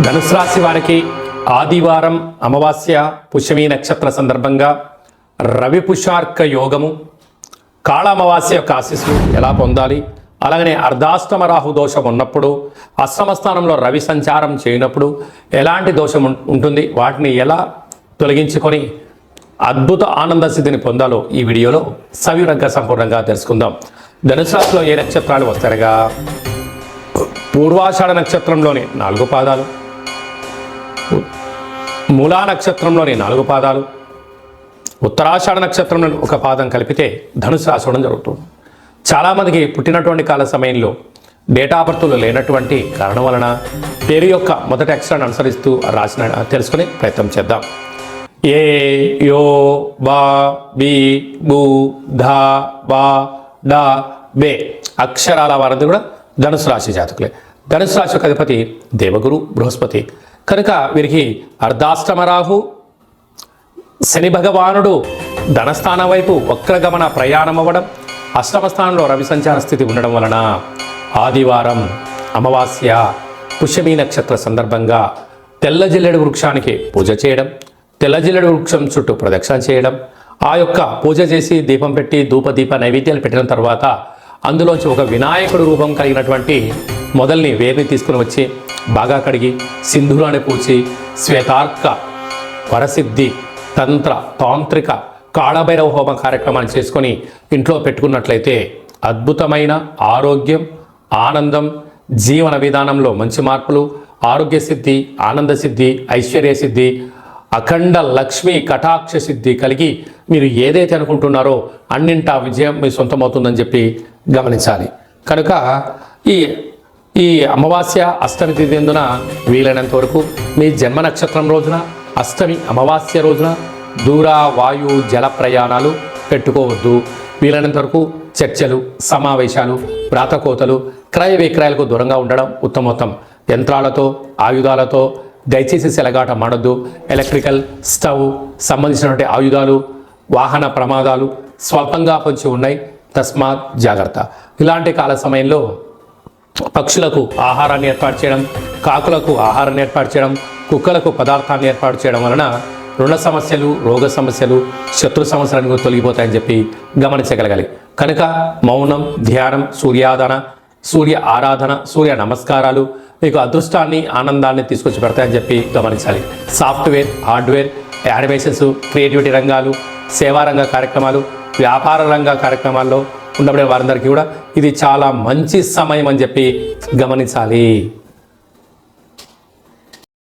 ధనుసు రాశి వారికి ఆదివారం అమావాస్య పుష్యమి నక్షత్ర సందర్భంగా రవి పుషార్క యోగము, కాళ అమావాస్య యొక్క ఆశీస్సులు ఎలా పొందాలి, అలాగనే అర్ధాష్టమ రాహు దోషం ఉన్నప్పుడు, అష్టమ స్థానంలో రవి సంచారం చేయనప్పుడు ఎలాంటి దోషం ఉంటుంది, వాటిని ఎలా తొలగించుకొని అద్భుత ఆనంద స్థితిని పొందాలో ఈ వీడియోలో సవివరంగా సంపూర్ణంగా తెలుసుకుందాం. ధనుసు రాశిలో ఏ నక్షత్రాలు వస్తారుగా, పూర్వాషాఢ నక్షత్రంలోని 4 పాదాలు, మూలా నక్షత్రంలోని 4 పాదాలు, ఉత్తరాషాఢ నక్షత్రంలో 1 పాదం కలిపితే ధనుసు రాశి అవడం జరుగుతుంది. చాలామందికి పుట్టినటువంటి కాల సమయంలో డేటా బర్త్లు లేనటువంటి కారణం వలన పేరు యొక్క మొదటి అక్షరాన్ని అనుసరిస్తూ రాసిన తెలుసుకునే ప్రయత్నం చేద్దాం. ఏ, యో, బా, బి, బు, ధా, బా, డా, బే అక్షరాల వారందరూ కూడా ధనుసు రాశి జాతకులే. ధనుసు రాశి యొక్క అధిపతి దేవగురు బృహస్పతి కనుక వీరికి అర్ధాష్టమ రాహు, శని భగవానుడు ధనస్థానం వైపు వక్రగమన ప్రయాణం అవ్వడం, అష్టమ స్థానంలో రవి సంచార స్థితి ఉండడం వలన ఆదివారం అమావాస్య పుష్యమి నక్షత్ర సందర్భంగా తెల్ల జిల్లెడు వృక్షానికి పూజ చేయడం, తెల్ల జిల్లెడు వృక్షం చుట్టూ ప్రదక్షిణ చేయడం, ఆ యొక్క పూజ చేసి దీపం పెట్టి ధూపదీప నైవేద్యాలు పెట్టిన తర్వాత అందులోంచి ఒక వినాయకుడు రూపం కలిగినటువంటి మొదల్ని వేరుని తీసుకుని వచ్చి బాగా కడిగి సింధూరాన్ని పూచి శ్వేతార్క వరసిద్ధి తంత్ర తాంత్రిక కాళభైరవ హోమ కార్యక్రమాన్ని చేసుకొని ఇంట్లో పెట్టుకున్నట్లయితే అద్భుతమైన ఆరోగ్యం, ఆనందం, జీవన విధానంలో మంచి మార్పులు, ఆరోగ్య సిద్ధి, ఆనంద సిద్ధి, ఐశ్వర్య సిద్ధి, అఖండ లక్ష్మీ కటాక్ష సిద్ధి కలిగి మీరు ఏదైతే అనుకుంటున్నారో అన్నింటా విజయం మీ సొంతమవుతుందని చెప్పి గమనించాలి. కనుక ఈ అమావాస్య అష్టమి తిథి ఎందున వీలైనంత వరకు మీ జన్మ నక్షత్రం రోజున అష్టమి అమావాస్య రోజున దూర వాయు జల ప్రయాణాలు పెట్టుకోవద్దు. వీలైనంత వరకు చర్చలు, సమావేశాలు, వ్రాతకోతలు, క్రయ విక్రయాలకు దూరంగా ఉండడం ఉత్తమోత్తం. యంత్రాలతో, ఆయుధాలతో దయచేసి సెలగాట మాడొద్దు. ఎలక్ట్రికల్ స్టవ్ సంబంధించినటువంటి ఆయుధాలు, వాహన ప్రమాదాలు స్వల్పంగా పొంచి ఉన్నాయి, తస్మాత్ జాగ్రత్త. ఇలాంటి కాల సమయంలో పక్షులకు ఆహారాన్ని ఏర్పాటు చేయడం, కాకులకు ఆహారాన్ని ఏర్పాటు చేయడం, కుక్కలకు పదార్థాన్ని ఏర్పాటు చేయడం వలన రుణ సమస్యలు, రోగ సమస్యలు, శత్రు సమస్యలను తొలగిపోతాయని చెప్పి గమనించగలగాలి. కనుక మౌనం, ధ్యానం, సూర్యారాధన, సూర్య ఆరాధన, సూర్య నమస్కారాలు మీకు అదృష్టాన్ని, ఆనందాన్ని తీసుకొచ్చి పెడతాయని చెప్పి గమనించాలి. సాఫ్ట్వేర్, హార్డ్వేర్, యానిమేషన్స్, క్రియేటివిటీ రంగాలు, సేవా రంగ కార్యక్రమాలు, వ్యాపార రంగ కార్యక్రమాల్లో ఉండబడే వారందరికీ కూడా ఇది చాలా మంచి సమయం అని చెప్పి గమనించాలి.